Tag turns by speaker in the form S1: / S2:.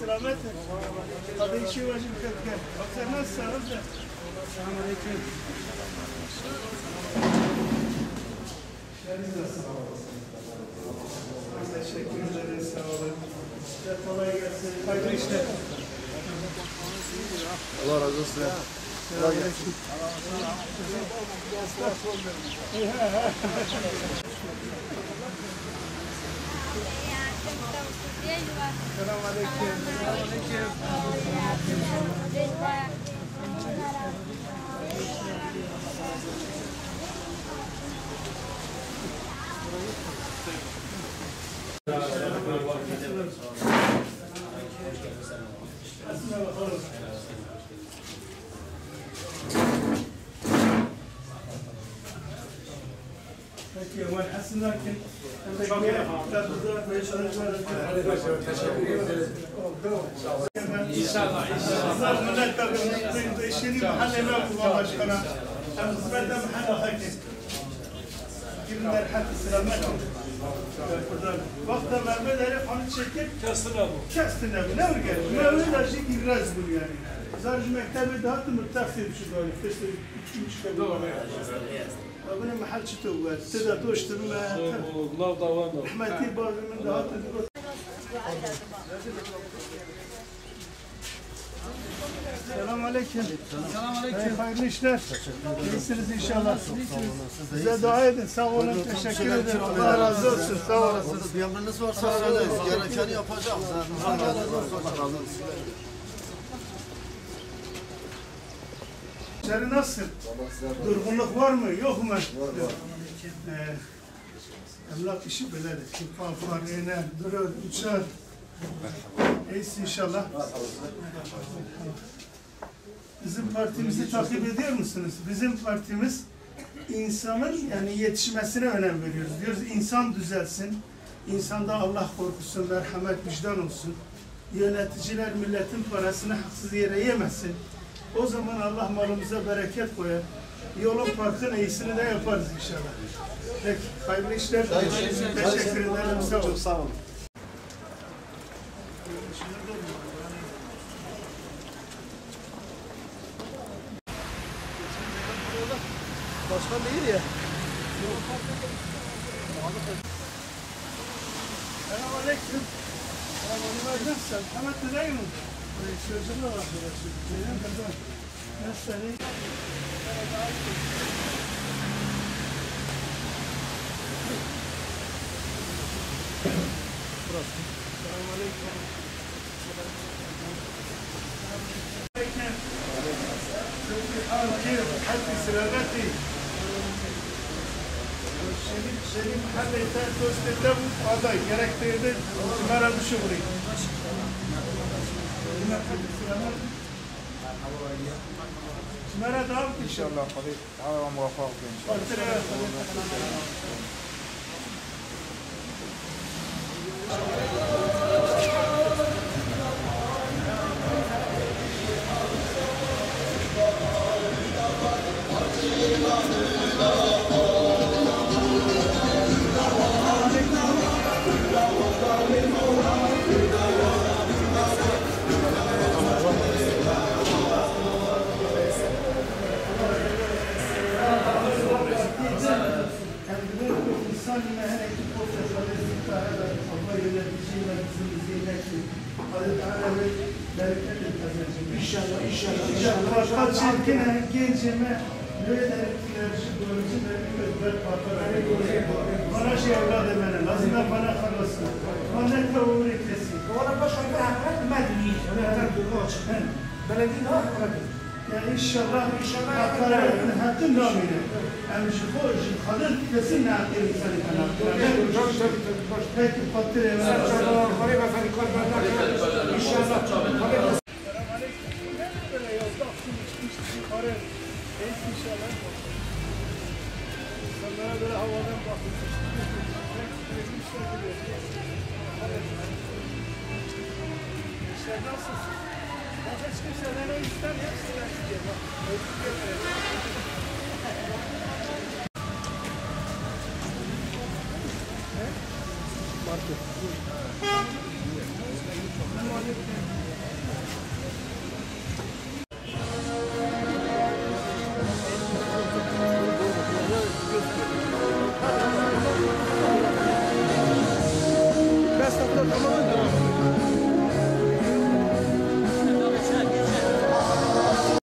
S1: selamet. Hadi işi vacip gel. Bak sen nasılsın? Selamun aleyküm. İşleriniz nasıl? Teşekkür ederiz. Sağ olun. Size kolay gelsin. Hayırlı işler.
S2: Allah razı olsun.
S1: Kolay gelsin. Selamun aleyküm. Peki Ömer Hasan Akın. Çok iyi. İnşallah. İnşallah. Millet tabii işini mahalle yok başkana. Hem hizmette mahalle hakim. Günler hakkı selamet. Vakta Mehmet Arif Hamit çekip kestin abi. Ne var gel? Mehmet Arif giraz bu yani. Zarcı mektebi daha da müttefir şu böyle. Festi 3,5 dolar. أبنا محل شتوه تدا توشتم
S3: الله ضوانه
S1: حماتي باغي من دهات Selamun aleyküm.
S2: Selamun aleyküm.
S1: Hayırlı işler. İyisiniz inşallah. Size dua edin. Sağ olun. Teşekkür ederim. Allah razı olsun. Sağ olasınız.
S2: Bir emriniz varsa söyleyin. Gerekeni yapacağız. Allah razı olsun.
S1: İşleri nasıl? Durgunluk var mı? Yok mu? Var. Emlak işi böyledir. Kifaflar, iner, durur, uçar. İyisin inşallah. Bizim partimizi takip ediyor musunuz? Bizim partimiz insanın yani yetişmesine önem veriyoruz. Diyoruz insan düzelsin, insanda Allah korkusu, merhamet, vicdan olsun. Yöneticiler milletin parasını haksız yere yemesin. O zaman Allah malımıza bereket koyar. Yolun parkın iyisini de yaparız inşallah. Peki, hayırlı işler. Teşekkür ederim. Sağ olun.
S2: Sağ olun.
S1: Başkan değil ya. Selamünaleyküm. Nasılsın? Hemen tezayın mı? Sözümle var. Ceylan kızım. Nasılsın? Burası. Selamünaleyküm. كيف حد سلامتي شريف محل توست الدم هذا يرك تيدن مرة بشغلي مرة دام
S4: إن شاء الله قريب على موافق إن شاء
S1: İnşallah, inşallah. Başka çirkine, gencime, böyle enerji doğrusu ben bana şey evladı bana, lazım bana kalasın. Bana kavur etlesin.
S5: وأنا بشرب بها ما أدري أنا تردد بلدينا
S1: Ya inşallah, hakkın namine. Yani şu boş, kadın kesin ne hakkı insanı kanatlar. Peki, fatır evvel.
S5: قريبة في القلب إن شاء الله
S1: İnsanlara böyle havadan bakıyorsun. İşler nasıl? Bak hiç kimse ne ister, hepsinden istiyor. Market.